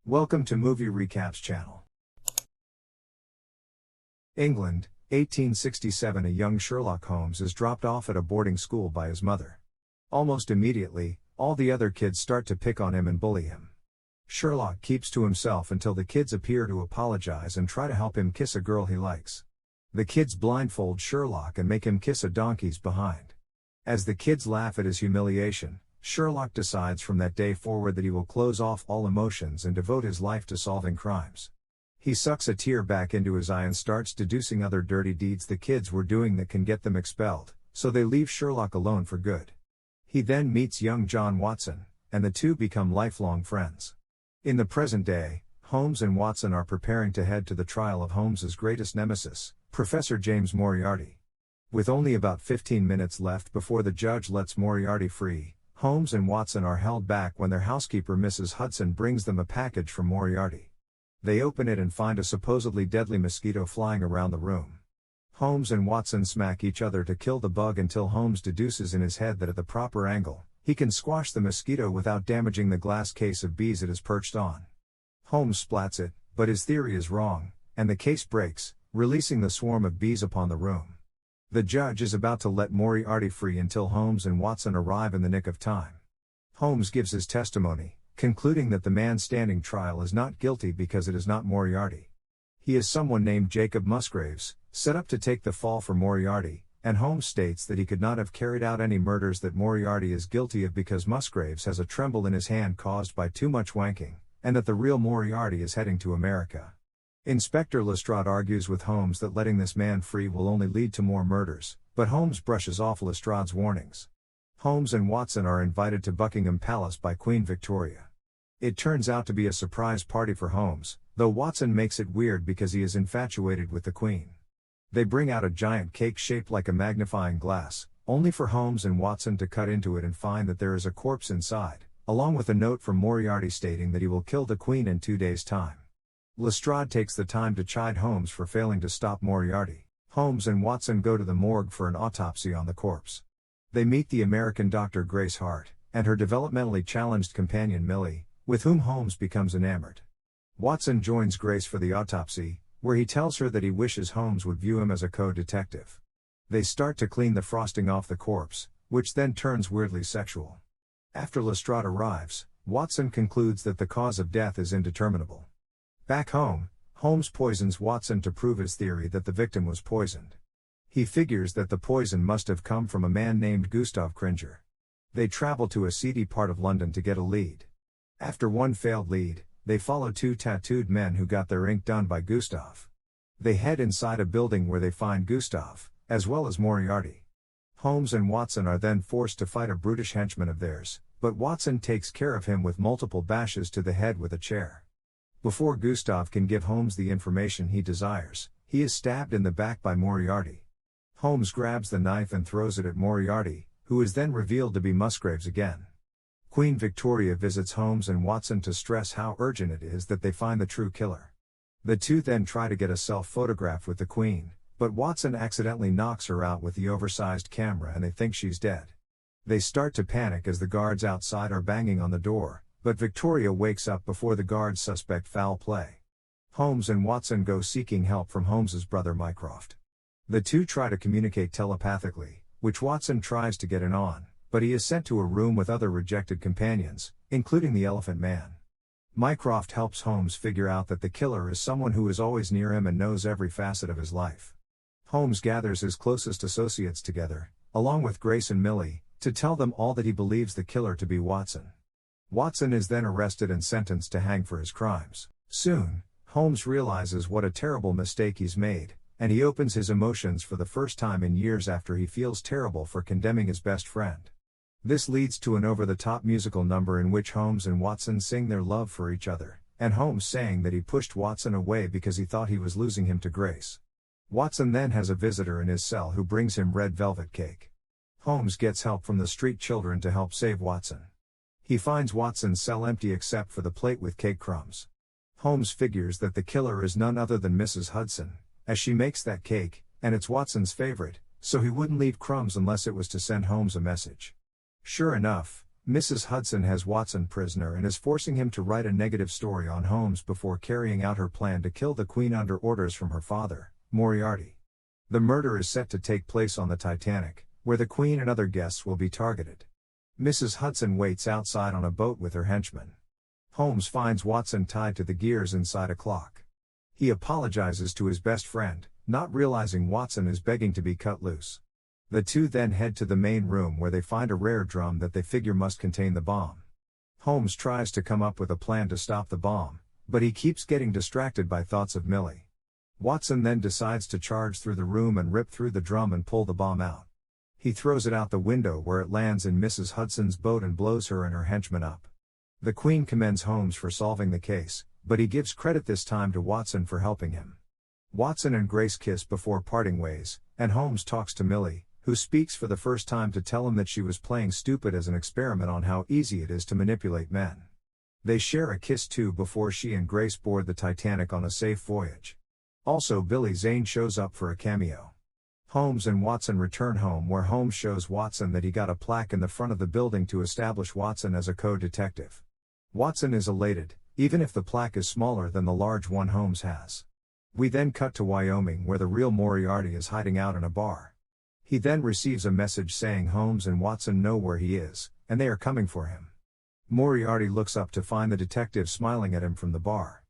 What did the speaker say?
Welcome to Movie Recaps channel. England, 1867. A young Sherlock Holmes is dropped off at a boarding school by his mother. Almost immediately, all the other kids start to pick on him and bully him. Sherlock keeps to himself until the kids appear to apologize and try to help him kiss a girl he likes. The kids blindfold Sherlock and make him kiss a donkey's behind. As the kids laugh at his humiliation, Sherlock decides from that day forward that he will close off all emotions and devote his life to solving crimes. He sucks a tear back into his eye and starts deducing other dirty deeds the kids were doing that can get them expelled, so they leave Sherlock alone for good. He then meets young John Watson, and the two become lifelong friends. In the present day, Holmes and Watson are preparing to head to the trial of Holmes's greatest nemesis, Professor James Moriarty. With only about 15 minutes left before the judge lets Moriarty free, Holmes and Watson are held back when their housekeeper Mrs. Hudson brings them a package from Moriarty. They open it and find a supposedly deadly mosquito flying around the room. Holmes and Watson smack each other to kill the bug until Holmes deduces in his head that at the proper angle, he can squash the mosquito without damaging the glass case of bees it is perched on. Holmes splats it, but his theory is wrong, and the case breaks, releasing the swarm of bees upon the room. The judge is about to let Moriarty free until Holmes and Watson arrive in the nick of time. Holmes gives his testimony, concluding that the man standing trial is not guilty because it is not Moriarty. He is someone named Jacob Musgraves, set up to take the fall for Moriarty, and Holmes states that he could not have carried out any murders that Moriarty is guilty of because Musgraves has a tremble in his hand caused by too much wanking, and that the real Moriarty is heading to America. Inspector Lestrade argues with Holmes that letting this man free will only lead to more murders, but Holmes brushes off Lestrade's warnings. Holmes and Watson are invited to Buckingham Palace by Queen Victoria. It turns out to be a surprise party for Holmes, though Watson makes it weird because he is infatuated with the Queen. They bring out a giant cake shaped like a magnifying glass, only for Holmes and Watson to cut into it and find that there is a corpse inside, along with a note from Moriarty stating that he will kill the Queen in 2 days' time. Lestrade takes the time to chide Holmes for failing to stop Moriarty. Holmes and Watson go to the morgue for an autopsy on the corpse. They meet the American doctor Grace Hart, and her developmentally challenged companion Millie, with whom Holmes becomes enamored. Watson joins Grace for the autopsy, where he tells her that he wishes Holmes would view him as a co-detective. They start to clean the frosting off the corpse, which then turns weirdly sexual. After Lestrade arrives, Watson concludes that the cause of death is indeterminable. Back home, Holmes poisons Watson to prove his theory that the victim was poisoned. He figures that the poison must have come from a man named Gustav Cringer. They travel to a seedy part of London to get a lead. After one failed lead, they follow two tattooed men who got their ink done by Gustav. They head inside a building where they find Gustav, as well as Moriarty. Holmes and Watson are then forced to fight a brutish henchman of theirs, but Watson takes care of him with multiple bashes to the head with a chair. Before Gustav can give Holmes the information he desires, he is stabbed in the back by Moriarty. Holmes grabs the knife and throws it at Moriarty, who is then revealed to be Musgraves again. Queen Victoria visits Holmes and Watson to stress how urgent it is that they find the true killer. The two then try to get a self-photograph with the Queen, but Watson accidentally knocks her out with the oversized camera and they think she's dead. They start to panic as the guards outside are banging on the door, but Victoria wakes up before the guards suspect foul play. Holmes and Watson go seeking help from Holmes's brother Mycroft. The two try to communicate telepathically, which Watson tries to get in on, but he is sent to a room with other rejected companions, including the Elephant Man. Mycroft helps Holmes figure out that the killer is someone who is always near him and knows every facet of his life. Holmes gathers his closest associates together, along with Grace and Millie, to tell them all that he believes the killer to be Watson. Watson is then arrested and sentenced to hang for his crimes. Soon, Holmes realizes what a terrible mistake he's made, and he opens his emotions for the first time in years after he feels terrible for condemning his best friend. This leads to an over-the-top musical number in which Holmes and Watson sing their love for each other, and Holmes saying that he pushed Watson away because he thought he was losing him to Grace. Watson then has a visitor in his cell who brings him red velvet cake. Holmes gets help from the street children to help save Watson. He finds Watson's cell empty except for the plate with cake crumbs. Holmes figures that the killer is none other than Mrs. Hudson, as she makes that cake, and it's Watson's favorite, so he wouldn't leave crumbs unless it was to send Holmes a message. Sure enough, Mrs. Hudson has Watson prisoner and is forcing him to write a negative story on Holmes before carrying out her plan to kill the Queen under orders from her father, Moriarty. The murder is set to take place on the Titanic, where the Queen and other guests will be targeted. Mrs. Hudson waits outside on a boat with her henchmen. Holmes finds Watson tied to the gears inside a clock. He apologizes to his best friend, not realizing Watson is begging to be cut loose. The two then head to the main room where they find a rare drum that they figure must contain the bomb. Holmes tries to come up with a plan to stop the bomb, but he keeps getting distracted by thoughts of Millie. Watson then decides to charge through the room and rip through the drum and pull the bomb out. He throws it out the window where it lands in Mrs. Hudson's boat and blows her and her henchmen up. The Queen commends Holmes for solving the case, but he gives credit this time to Watson for helping him. Watson and Grace kiss before parting ways, and Holmes talks to Millie, who speaks for the first time to tell him that she was playing stupid as an experiment on how easy it is to manipulate men. They share a kiss too before she and Grace board the Titanic on a safe voyage. Also, Billy Zane shows up for a cameo. Holmes and Watson return home where Holmes shows Watson that he got a plaque in the front of the building to establish Watson as a co-detective. Watson is elated, even if the plaque is smaller than the large one Holmes has. We then cut to Wyoming where the real Moriarty is hiding out in a bar. He then receives a message saying Holmes and Watson know where he is, and they are coming for him. Moriarty looks up to find the detective smiling at him from the bar.